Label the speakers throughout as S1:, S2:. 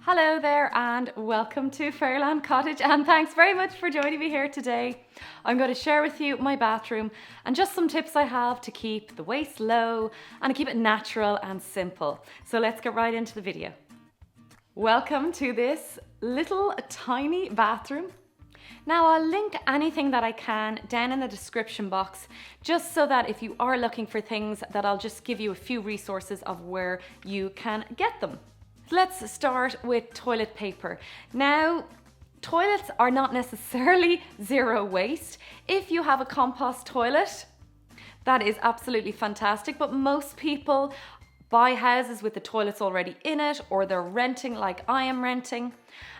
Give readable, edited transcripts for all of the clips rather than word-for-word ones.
S1: Hello there and welcome to Fairyland Cottage, and thanks very much for joining me here today. I'm going to share with you my bathroom and just some tips I have to keep the waste low and to keep it natural and simple. So let's get right into the video. Welcome to this little tiny bathroom. Now I'll link anything that I can down in the description box, just so that if you are looking for things, that I'll just give you a few resources of where you can get them. Let's start with toilet paper. Now, toilets are not necessarily zero waste. If you have a compost toilet, that is absolutely fantastic, but most people buy houses with the toilets already in it, or they're renting like I am renting.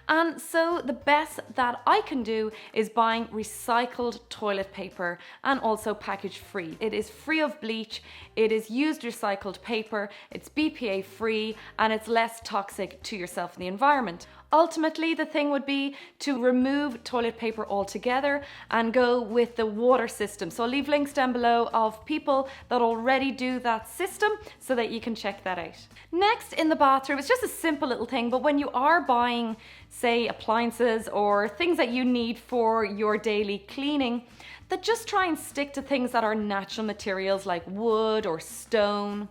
S1: And so the best that I can do is buying recycled toilet paper, and also package free. It is free of bleach, it is used recycled paper, it's BPA free, and it's less toxic to yourself and the environment. Ultimately, the thing would be to remove toilet paper altogether and go with the water system. So I'll leave links down below of people that already do that system so that you can check that out. Next, in the bathroom, it's just a simple little thing, but when you are buying, say, appliances or things that you need for your daily cleaning, that just try and stick to things that are natural materials like wood or stone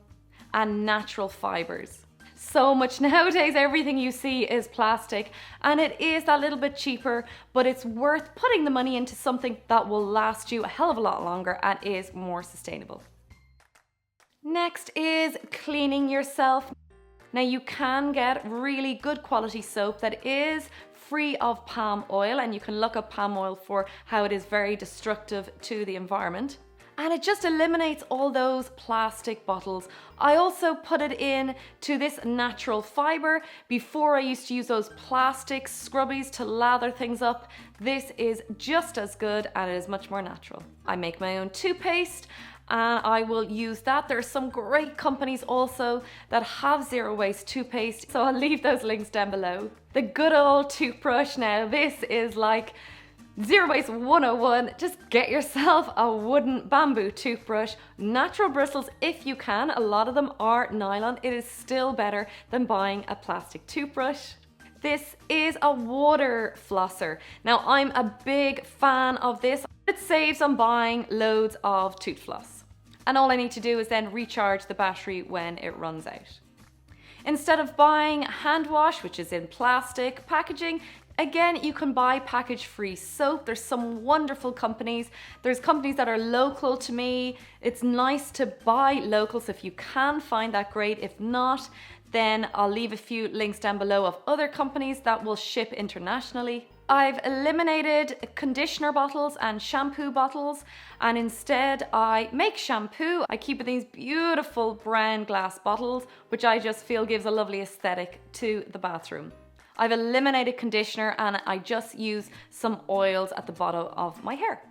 S1: and natural fibers. So much nowadays, everything you see is plastic, and it is that little bit cheaper, but it's worth putting the money into something that will last you a hell of a lot longer and is more sustainable. Next is cleaning yourself. Now you can get really good quality soap that is free of palm oil, and you can look up palm oil for how it is very destructive to the environment. And it just eliminates all those plastic bottles. I also put it in to this natural fiber. Before, I used to use those plastic scrubbies to lather things up. This is just as good, and it is much more natural. I make my own toothpaste, and I will use that. There are some great companies also that have zero waste toothpaste, so I'll leave those links down below. The good old toothbrush. Now this is like Zero Waste 101, just get yourself a wooden bamboo toothbrush, natural bristles if you can. A lot of them are nylon. It is still better than buying a plastic toothbrush. This is a water flosser. Now I'm a big fan of this. It saves on buying loads of tooth floss. And all I need to do is then recharge the battery when it runs out. Instead of buying hand wash, which is in plastic packaging, again, you can buy package-free soap. There's some wonderful companies. There's companies that are local to me. It's nice to buy local, so if you can find that, great. If not, then I'll leave a few links down below of other companies that will ship internationally. I've eliminated conditioner bottles and shampoo bottles, and instead I make shampoo. I keep these beautiful brown glass bottles, which I just feel gives a lovely aesthetic to the bathroom. I've eliminated conditioner, and I just use some oils at the bottom of my hair.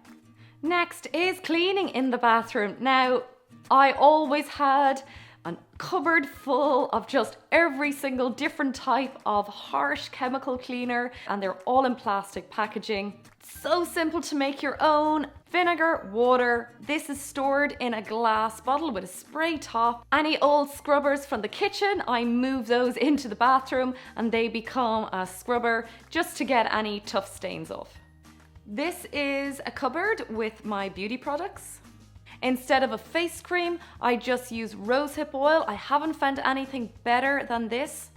S1: Next is cleaning in the bathroom. Now, I always had a cupboard full of just every single different type of harsh chemical cleaner, and they're all in plastic packaging. So simple to make your own. Vinegar, water. This is stored in a glass bottle with a spray top. Any old scrubbers from the kitchen, I move those into the bathroom and they become a scrubber just to get any tough stains off. This is a cupboard with my beauty products. Instead of a face cream, I just use rosehip oil. I haven't found anything better than this.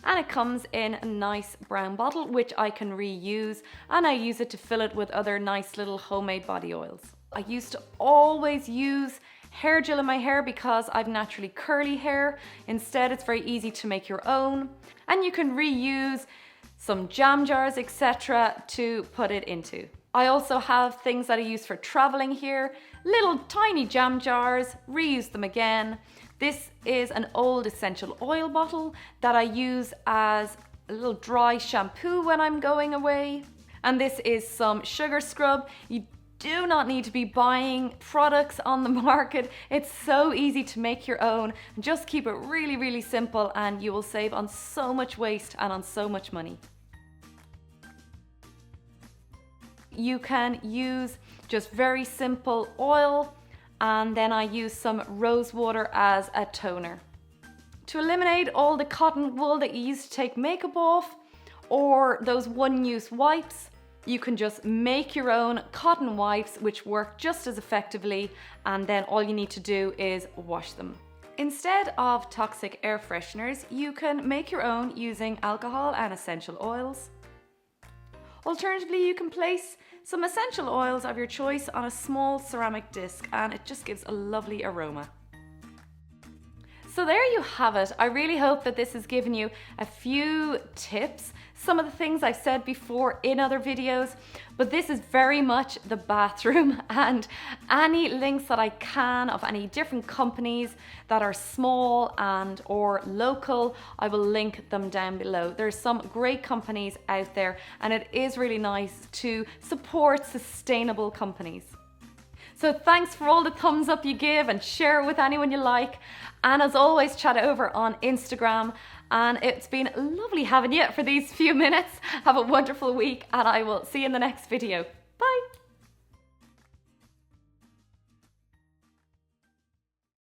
S1: And it comes in a nice brown bottle, which I can reuse, and I use it to fill it with other nice little homemade body oils. I used to always use hair gel in my hair because I've naturally curly hair. Instead, it's very easy to make your own, and you can reuse some jam jars, etc. to put it into. I also have things that I use for traveling here, little tiny jam jars, reuse them again. This is an old essential oil bottle that I use as a little dry shampoo when I'm going away. And this is some sugar scrub. You do not need to be buying products on the market. It's so easy to make your own. Just keep it really, really simple, and you will save on so much waste and on so much money. You can use just very simple oil, and then I use some rose water as a toner. To eliminate all the cotton wool that you use to take makeup off, or those one-use wipes, you can just make your own cotton wipes which work just as effectively, and then all you need to do is wash them. Instead of toxic air fresheners, you can make your own using alcohol and essential oils. Alternatively, you can place some essential oils of your choice on a small ceramic disc, and it just gives a lovely aroma. So there you have it. I really hope that this has given you a few tips, some of the things I've said before in other videos, but this is very much the bathroom, and any links that I can of any different companies that are small and or local, I will link them down below. There's some great companies out there, and it is really nice to support sustainable companies. So thanks for all the thumbs up you give, and share it with anyone you like. And as always, chat over on Instagram. And it's been lovely having you for these few minutes. Have a wonderful week, and I will see you in the next video. Bye.